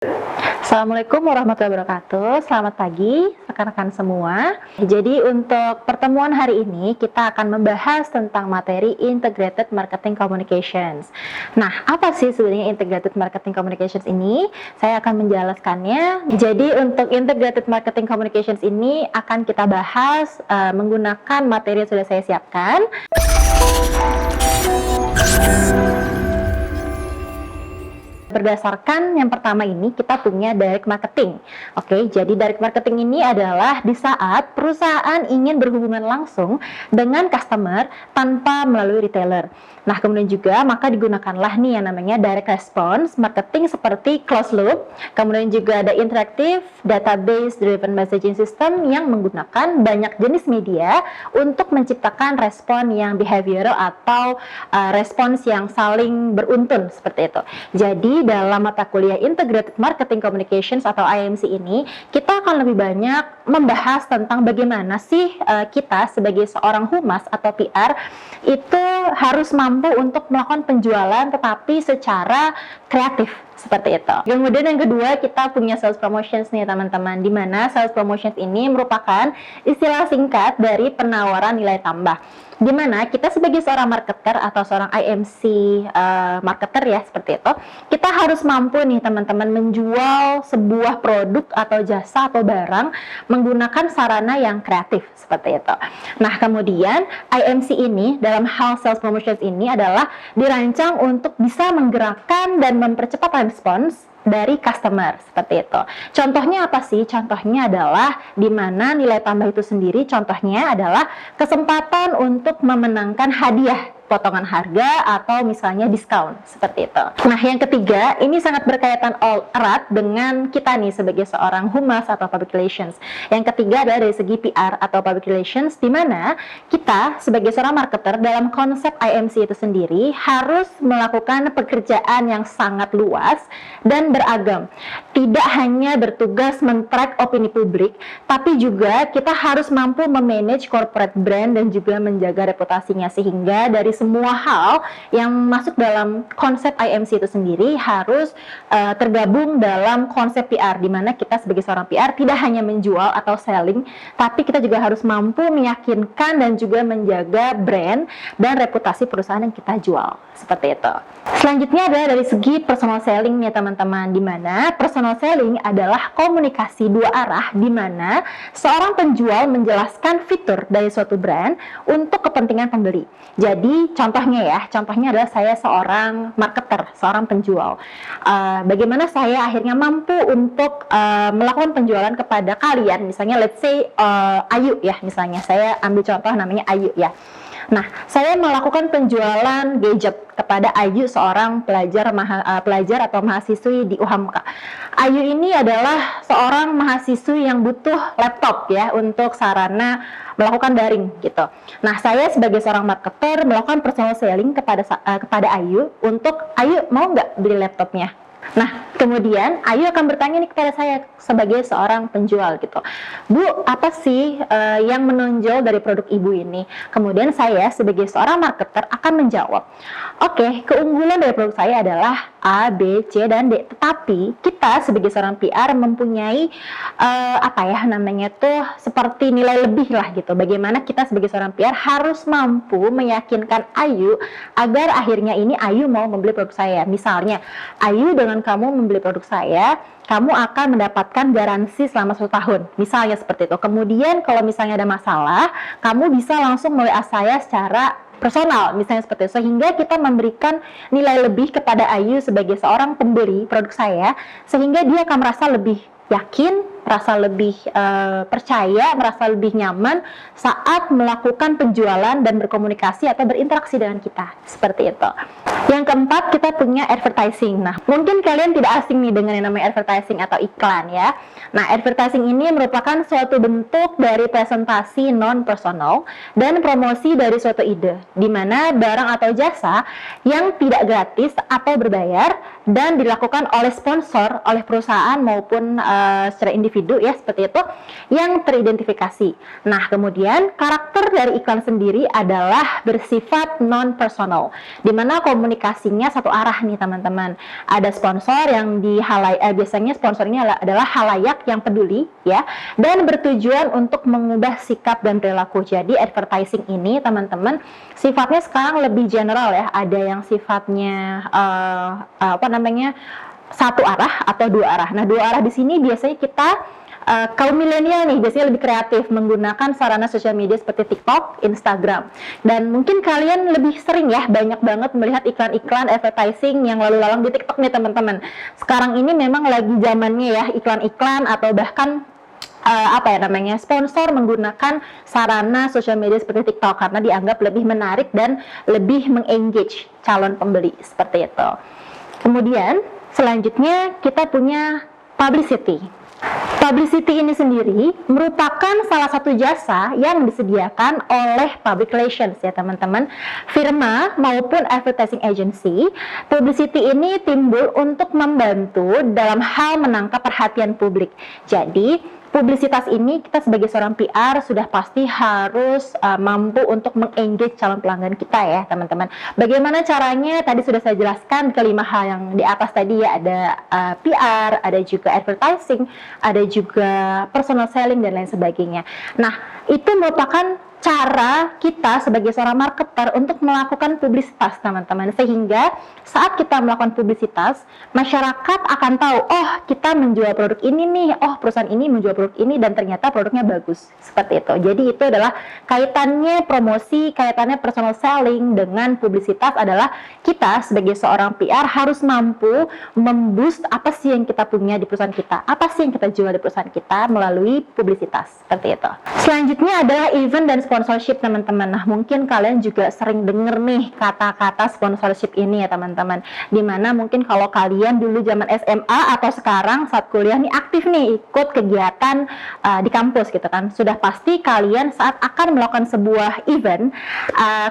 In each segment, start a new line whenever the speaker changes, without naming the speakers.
Assalamualaikum warahmatullahi wabarakatuh. Selamat pagi rekan-rekan semua. Jadi untuk pertemuan hari ini kita akan membahas tentang materi Integrated Marketing Communications. Nah, apa sih sebenarnya Integrated Marketing Communications ini? Saya akan menjelaskannya. Jadi untuk Integrated Marketing Communications ini akan kita bahas menggunakan materi yang sudah saya siapkan. Berdasarkan yang pertama ini kita punya direct marketing. Oke, jadi direct marketing ini adalah di saat perusahaan ingin berhubungan langsung dengan customer tanpa melalui retailer. Nah, kemudian juga maka digunakanlah nih yang namanya direct response marketing seperti closed loop. Kemudian juga ada interactive database driven messaging system yang menggunakan banyak jenis media untuk menciptakan respon yang behavioral atau respons yang saling beruntun seperti itu. Jadi dalam mata kuliah Integrated Marketing Communications atau IMC ini, kita akan lebih banyak membahas tentang bagaimana sih kita sebagai seorang humas atau PR itu harus mampu untuk melakukan penjualan tetapi secara kreatif seperti itu. Kemudian yang kedua kita punya sales promotions nih teman-teman, di mana sales promotions ini merupakan istilah singkat dari penawaran nilai tambah. Di mana kita sebagai seorang marketer atau seorang IMC marketer ya seperti itu, kita harus mampu nih teman-teman menjual sebuah produk atau jasa atau barang menggunakan sarana yang kreatif seperti itu. Nah, kemudian IMC ini dalam hal sales promotions ini adalah dirancang untuk bisa menggerakkan dan mempercepat respons dari customer seperti itu. Contohnya apa sih? Contohnya adalah di mana nilai tambah itu sendiri contohnya adalah kesempatan untuk memenangkan hadiah potongan harga atau misalnya diskon seperti itu. Nah, yang ketiga ini sangat berkaitan erat dengan kita nih sebagai seorang humas atau public relations. Yang ketiga adalah dari segi PR atau public relations, di mana kita sebagai seorang marketer dalam konsep IMC itu sendiri harus melakukan pekerjaan yang sangat luas dan beragam. Tidak hanya bertugas men-track opini publik, tapi juga kita harus mampu memanage corporate brand dan juga menjaga reputasinya, sehingga dari semua hal yang masuk dalam konsep IMC itu sendiri harus tergabung dalam konsep PR, di mana kita sebagai seorang PR tidak hanya menjual atau selling, tapi kita juga harus mampu meyakinkan dan juga menjaga brand dan reputasi perusahaan yang kita jual seperti itu. Selanjutnya adalah dari segi personal selling nih teman-teman, di mana personal selling adalah komunikasi dua arah, di mana seorang penjual menjelaskan fitur dari suatu brand untuk kepentingan pembeli. Jadi contohnya adalah saya seorang marketer, seorang penjual. Bagaimana saya akhirnya mampu untuk melakukan penjualan kepada kalian, misalnya let's say Ayu ya, misalnya saya ambil contoh namanya Ayu ya. Nah, saya melakukan penjualan gadget kepada Ayu, seorang pelajar atau mahasiswi di UHAMKA. Ayu ini adalah seorang mahasiswi yang butuh laptop ya untuk sarana melakukan daring gitu. Nah, saya sebagai seorang marketer melakukan personal selling kepada Ayu untuk Ayu mau nggak beli laptopnya. Nah, kemudian Ayu akan bertanya nih kepada saya sebagai seorang penjual gitu, Bu, apa sih yang menonjol dari produk Ibu ini? Kemudian saya sebagai seorang marketer akan menjawab, oke, keunggulan dari produk saya adalah A, B, C, dan D. Tetapi kita sebagai seorang PR mempunyai seperti nilai lebih lah gitu. Bagaimana kita sebagai seorang PR harus mampu meyakinkan Ayu agar akhirnya ini Ayu mau membeli produk saya. Misalnya, Ayu dengan kamu membeli produk saya, kamu akan mendapatkan garansi selama 1 tahun. Misalnya seperti itu. Kemudian kalau misalnya ada masalah, kamu bisa langsung WA saya secara personal, misalnya seperti itu. Sehingga kita memberikan nilai lebih kepada Ayu sebagai seorang pembeli produk saya, sehingga dia akan merasa lebih yakin, merasa lebih percaya, merasa lebih nyaman saat melakukan penjualan dan berkomunikasi atau berinteraksi dengan kita. Seperti itu. Yang keempat, kita punya advertising. Nah, mungkin kalian tidak asing nih dengan yang namanya advertising atau iklan ya. Nah, advertising ini merupakan suatu bentuk dari presentasi non-personal dan promosi dari suatu ide, di mana barang atau jasa yang tidak gratis atau berbayar dan dilakukan oleh sponsor, oleh perusahaan maupun secara individu ya seperti itu yang teridentifikasi. Nah, kemudian karakter dari iklan sendiri adalah bersifat non-personal, di mana komunikasinya satu arah nih teman-teman. Ada sponsor yang biasanya sponsor ini adalah halayak yang peduli ya, dan bertujuan untuk mengubah sikap dan perilaku. Jadi advertising ini teman-teman sifatnya sekarang lebih general ya, ada yang sifatnya satu arah atau dua arah. Nah, dua arah di sini biasanya kita kaum milenial nih biasanya lebih kreatif menggunakan sarana sosial media seperti TikTok, Instagram. Dan mungkin kalian lebih sering ya banyak banget melihat iklan-iklan advertising yang lalu lalang di TikTok nih teman-teman. Sekarang ini memang lagi zamannya ya iklan-iklan atau bahkan sponsor menggunakan sarana sosial media seperti TikTok karena dianggap lebih menarik dan lebih mengengage calon pembeli seperti itu. Kemudian selanjutnya kita punya publicity. Publicity ini sendiri merupakan salah satu jasa yang disediakan oleh public relations ya teman-teman, firma maupun advertising agency. Publicity ini timbul untuk membantu dalam hal menangkap perhatian publik. Jadi publisitas ini kita sebagai seorang PR sudah pasti harus mampu untuk mengengage calon pelanggan kita ya teman-teman. Bagaimana caranya? Tadi sudah saya jelaskan kelima hal yang di atas tadi ya, ada PR, ada juga advertising, ada juga personal selling dan lain sebagainya. Nah, itu merupakan cara kita sebagai seorang marketer untuk melakukan publisitas teman-teman, sehingga saat kita melakukan publisitas masyarakat akan tahu, oh kita menjual produk ini nih, oh perusahaan ini menjual produk ini dan ternyata produknya bagus, seperti itu. Jadi itu adalah kaitannya promosi, kaitannya personal selling dengan publisitas adalah kita sebagai seorang PR harus mampu memboost apa sih yang kita punya di perusahaan kita, apa sih yang kita jual di perusahaan kita melalui publisitas, seperti itu. Selanjutnya adalah event dan sponsorship teman-teman. Nah, mungkin kalian juga sering denger nih kata-kata sponsorship ini ya teman-teman. Dimana mungkin kalau kalian dulu zaman SMA atau sekarang saat kuliah nih aktif nih ikut kegiatan di kampus gitu kan. Sudah pasti kalian saat akan melakukan sebuah event,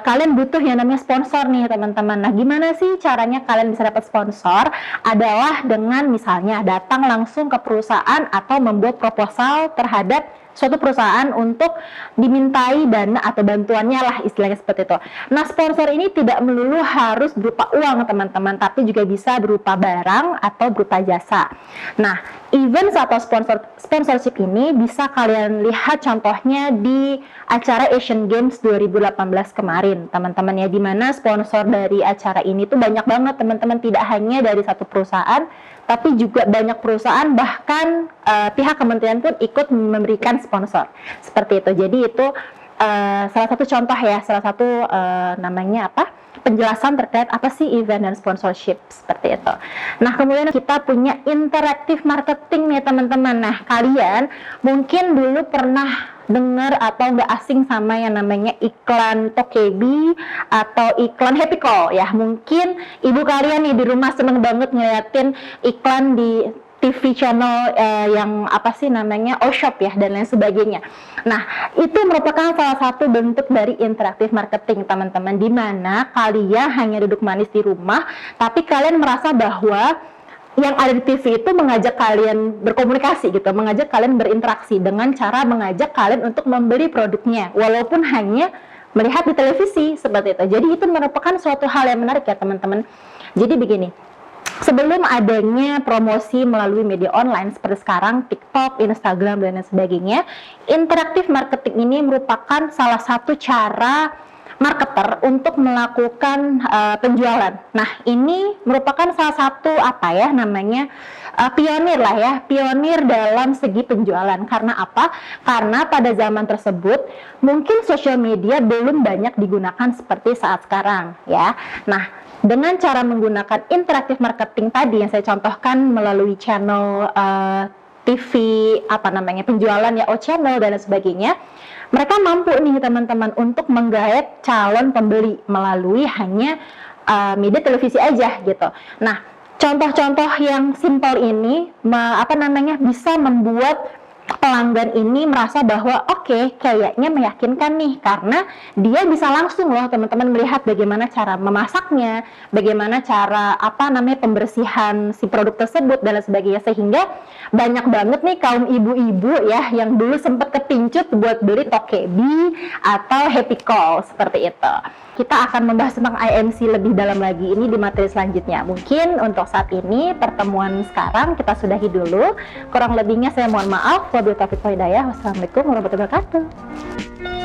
kalian butuh yang namanya sponsor nih teman-teman. Nah, gimana sih caranya kalian bisa dapat sponsor? Adalah dengan misalnya datang langsung ke perusahaan atau membuat proposal terhadap suatu perusahaan untuk dimintai dana atau bantuannya lah istilahnya seperti itu. Nah, sponsor ini tidak melulu harus berupa uang teman-teman, tapi juga bisa berupa barang atau berupa jasa. Nah, event atau sponsorship ini bisa kalian lihat contohnya di acara Asian Games 2018 kemarin teman-teman ya, dimana sponsor dari acara ini tuh banyak banget teman-teman, tidak hanya dari satu perusahaan tapi juga banyak perusahaan, bahkan pihak kementerian pun ikut memberikan sponsor seperti itu. Jadi itu salah satu contoh ya, salah satu penjelasan terkait apa sih event dan sponsorship seperti itu. Nah, kemudian kita punya interactive marketing nih teman-teman. Nah, kalian mungkin dulu pernah dengar atau nggak asing sama yang namanya iklan Tokebi atau iklan Happy Call ya. Mungkin ibu kalian nih di rumah seneng banget ngeliatin iklan di TV channel yang O-Shop ya dan lain sebagainya. Nah, itu merupakan salah satu bentuk dari interaktif marketing teman-teman, di mana kalian hanya duduk manis di rumah tapi kalian merasa bahwa yang ada di TV itu mengajak kalian berkomunikasi gitu, mengajak kalian berinteraksi dengan cara mengajak kalian untuk membeli produknya walaupun hanya melihat di televisi seperti itu. Jadi itu merupakan suatu hal yang menarik ya teman-teman. Jadi begini, sebelum adanya promosi melalui media online seperti sekarang, TikTok, Instagram, dan lain sebagainya, interaktif marketing ini merupakan salah satu cara marketer untuk melakukan penjualan. Nah, ini merupakan salah satu pionir lah ya, pionir dalam segi penjualan. Karena apa? Karena pada zaman tersebut mungkin sosial media belum banyak digunakan seperti saat sekarang ya. Nah, dengan cara menggunakan interaktif marketing tadi yang saya contohkan melalui channel TV, penjualan ya, O-Channel dan sebagainya, mereka mampu nih teman-teman untuk menggaet calon pembeli melalui hanya media televisi aja gitu. Nah, contoh-contoh yang simpel ini bisa membuat pelanggan ini merasa bahwa oke, kayaknya meyakinkan nih karena dia bisa langsung loh teman-teman melihat bagaimana cara memasaknya, bagaimana cara pembersihan si produk tersebut dan lain sebagainya, sehingga banyak banget nih kaum ibu-ibu ya yang dulu sempat kepincut buat beli Tokebi atau Happy Call seperti itu. Kita akan membahas tentang IMC lebih dalam lagi ini di materi selanjutnya. Mungkin untuk saat ini pertemuan sekarang kita sudahi dulu. Kurang lebihnya saya mohon maaf. Wabillahi taufiq wal hidayah. Wassalamualaikum warahmatullahi wabarakatuh.